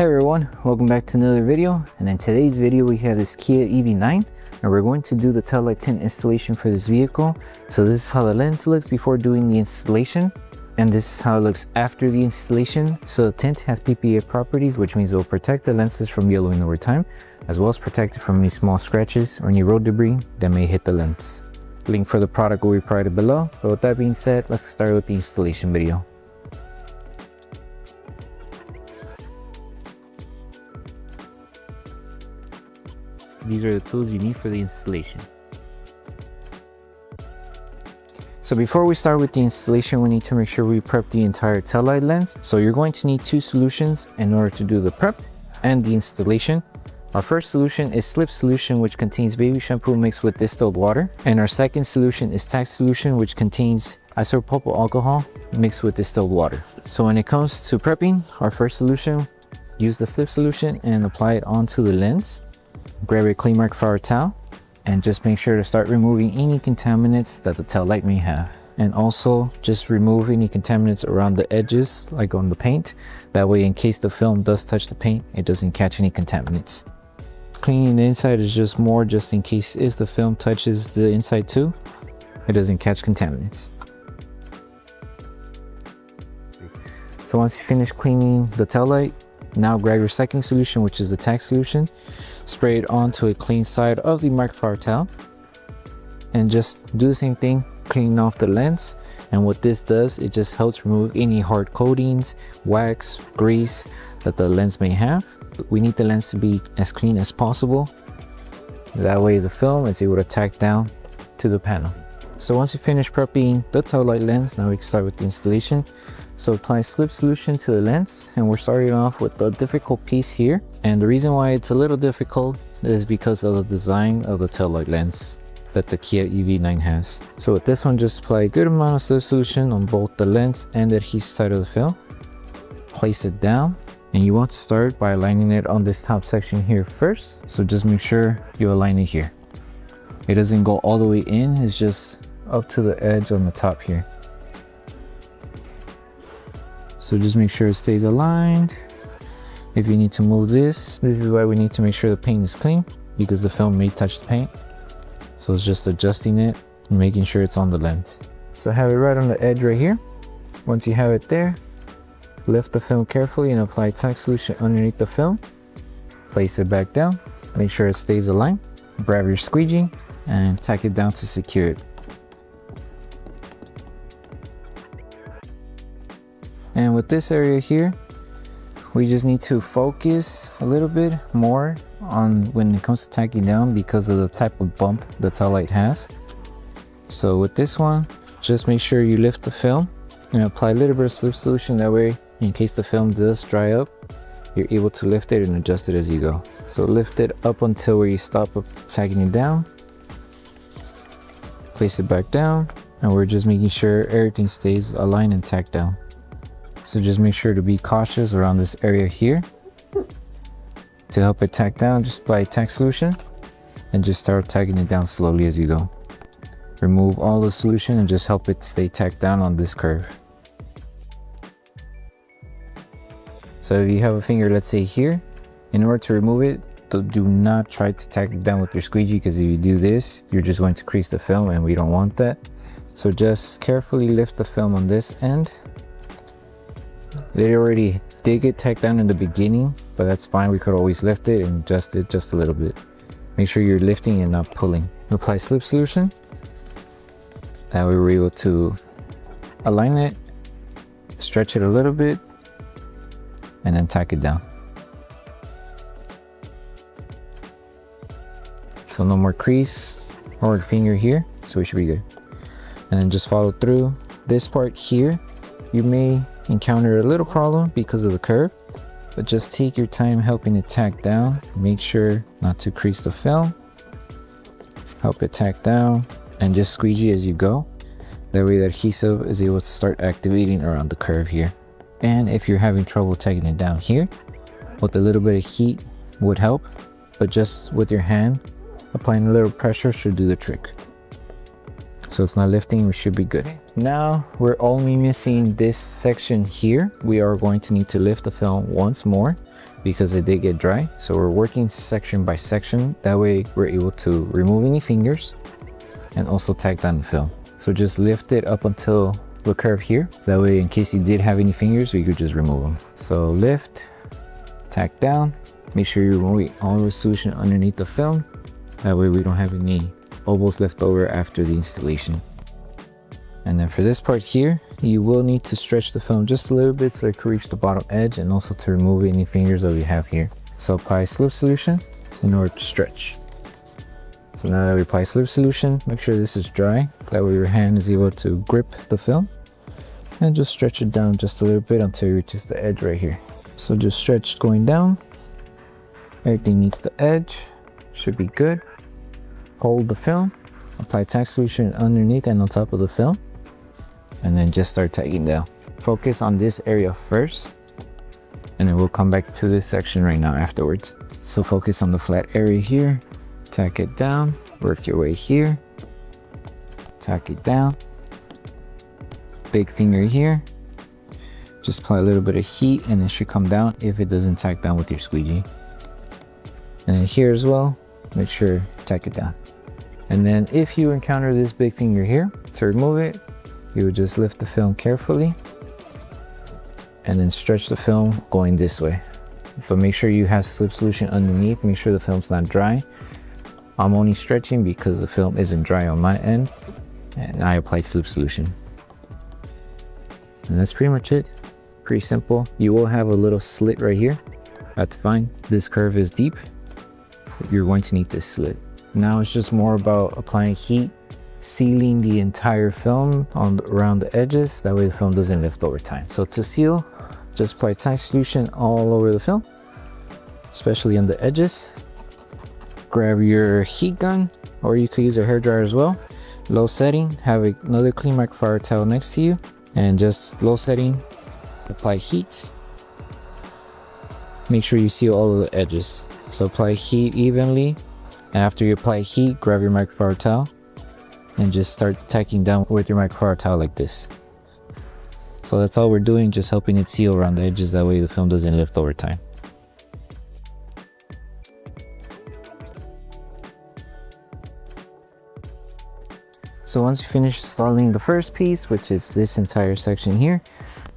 Hey everyone, welcome back to another video. And in today's video we have this Kia EV9 and we're going to do the Taillight tint installation for this vehicle. So this is how the lens looks before doing the installation, and this is how it looks after the installation. So the tint has PPA properties, which means it will protect the lenses from yellowing over time, as well as protect it from any small scratches or any road debris that may hit the lens. Link for the product will be provided below. But with that being said, let's get started with the installation video. These are the tools you need for the installation. So before we start with the installation, we need to make sure we prep the entire taillight lens. So you're going to need two solutions in order to do the prep and the installation. Our first solution is Slip Solution, which contains baby shampoo mixed with distilled water. And our second solution is Tack Solution, which contains isopropyl alcohol mixed with distilled water. So when it comes to prepping, our first solution, use the Slip Solution and apply it onto the lens. Grab a clean microfiber towel and just make sure to start removing any contaminants that the tail light may have. And also just remove any contaminants around the edges, like on the paint. That way, in case the film does touch the paint, it doesn't catch any contaminants. Cleaning the inside is just more just in case if the film touches the inside too, it doesn't catch contaminants. So once you finish cleaning the tail light, now grab your second solution, which is the Tack Solution. Spray it onto a clean side of the microfiber towel and just do the same thing, cleaning off the lens. And what this does, it just helps remove any hard coatings, wax, grease that the lens may have. We need the lens to be as clean as possible. That way the film is able to tack down to the panel. So once you finish prepping the tail light lens, now we can start with the installation. So apply Slip Solution to the lens, and we're starting off with the difficult piece here. And the reason why it's a little difficult is because of the design of the taillight lens that the Kia EV9 has. So with this one, just apply a good amount of Slip Solution on both the lens and the adhesive side of the film. Place it down, and you want to start by aligning it on this top section here first. So just make sure you align it here. It doesn't go all the way in, it's just up to the edge on the top here. So just make sure it stays aligned. If you need to move this is why we need to make sure the paint is clean, because the film may touch the paint. So it's just adjusting it and making sure it's on the lens. So have it right on the edge right here. Once you have it there, lift the film carefully and apply Tack Solution underneath the film. Place it back down, make sure it stays aligned. Grab your squeegee and tack it down to secure it. And with this area here, we just need to focus a little bit more on when it comes to tacking down because of the type of bump the tail light has. So with this one, just make sure you lift the film and apply a little bit of Slip Solution. That way, in case the film does dry up, you're able to lift it and adjust it as you go. So lift it up until where you stop tacking it down. Place it back down, and we're just making sure everything stays aligned and tacked down. So just make sure to be cautious around this area here. To help it tack down, just apply Tack Solution and just start tacking it down slowly as you go. Remove all the solution and just help it stay tacked down on this curve. So if you have a finger, let's say here, in order to remove it, do not try to tack it down with your squeegee, because if you do this, you're just going to crease the film and we don't want that. So just carefully lift the film on this end. They already did get tacked down in the beginning, but that's fine. We could always lift it and adjust it just a little bit. Make sure you're lifting and not pulling. Apply Slip Solution. That way we're able to align it, stretch it a little bit, and then tack it down. So no more crease or finger here, so we should be good. And then just follow through. This part here, you may encounter a little problem because of the curve, but just take your time helping it tack down. Make sure not to crease the film. Help it tack down and just squeegee as you go. That way the adhesive is able to start activating around the curve here. And if you're having trouble tacking it down here, with a little bit of heat would help, but just with your hand applying a little pressure should do the trick. So it's not lifting, we should be good. Now we're only missing this section here. We are going to need to lift the film once more because it did get dry. So we're working section by section. That way we're able to remove any fingers and also tack down the film. So just lift it up until the curve here. That way, in case you did have any fingers, we could just remove them. So lift, tack down. Make sure you remove all the solution underneath the film. That way we don't have any bubbles left over after the installation. And then for this part here, you will need to stretch the film just a little bit so it can reach the bottom edge, and also to remove any fingers that we have here. So apply slip solution in order to stretch. So now that we apply slip solution, make sure this is dry. That way your hand is able to grip the film, and just stretch it down just a little bit until it reaches the edge right here. So just stretch going down. Everything meets the edge, should be good. Hold the film, apply tack solution underneath and on top of the film, and then just start tacking down. Focus on this area first, and then we'll come back to this section right now afterwards. So focus on the flat area here, tack it down, work your way here, tack it down. Big finger here, just apply a little bit of heat and it should come down if it doesn't tack down with your squeegee. And then here as well, make sure tack it down. And then if you encounter this big finger here, to remove it, you would just lift the film carefully and then stretch the film going this way. But make sure you have slip solution underneath, make sure the film's not dry. I'm only stretching because the film isn't dry on my end and I applied slip solution. And that's pretty much it. Pretty simple. You will have a little slit right here. That's fine. This curve is deep. You're going to need this slit. Now it's just more about applying heat, sealing the entire film around the edges. That way the film doesn't lift over time. So to seal, just apply tack solution all over the film, especially on the edges. Grab your heat gun, or you could use a hairdryer as well. Low setting, have another clean microfiber towel next to you, and just low setting, apply heat. Make sure you seal all of the edges. So apply heat evenly. After you apply heat, grab your microfiber towel and just start tacking down with your microfiber towel like this. So that's all we're doing, just helping it seal around the edges. That way the film doesn't lift over time. So once you finish installing the first piece, which is this entire section here,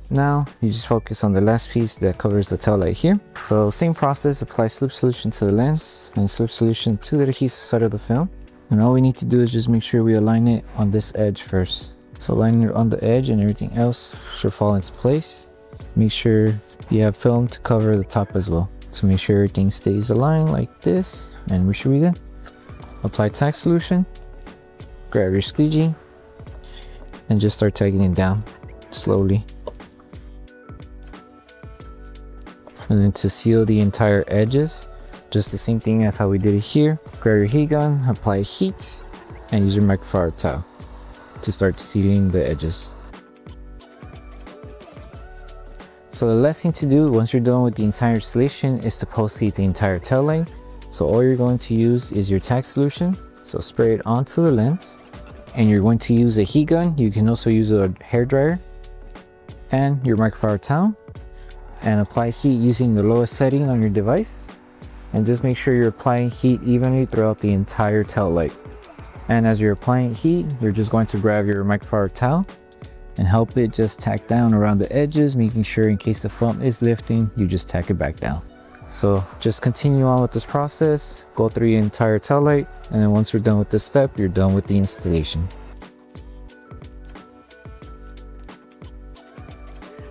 now you just focus on the last piece that covers the tail light here. So same process, apply slip solution to the lens and slip solution to the adhesive side of the film. And all we need to do is just make sure we align it on this edge first. So align it on the edge and everything else should fall into place. Make sure you have film to cover the top as well. So make sure everything stays aligned like this and we should be good. Apply tack solution, grab your squeegee and just start tagging it down slowly. And then to seal the entire edges, just the same thing as how we did it here. Grab your heat gun, apply heat, and use your microfiber towel to start sealing the edges. So the last thing to do once you're done with the entire installation is to post seat the entire tail light. So all you're going to use is your tack solution. So spray it onto the lens, and you're going to use a heat gun. You can also use a hairdryer and your microfiber towel, and apply heat using the lowest setting on your device, and just make sure you're applying heat evenly throughout the entire tail light. And as you're applying heat, you're just going to grab your microfiber towel and help it just tack down around the edges, making sure in case the film is lifting, you just tack it back down. So just continue on with this process, go through the entire tail light, and then once you're done with this step, you're done with the installation.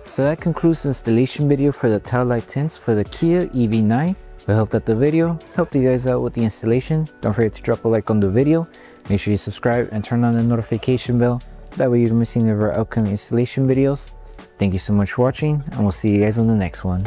So that concludes the installation video for the tail light tints for the Kia EV9. I hope that the video helped you guys out with the installation. Don't forget to drop a like on the video. Make sure you subscribe and turn on the notification bell. That way you don't miss any of our upcoming installation videos. Thank you so much for watching, and we'll see you guys on the next one.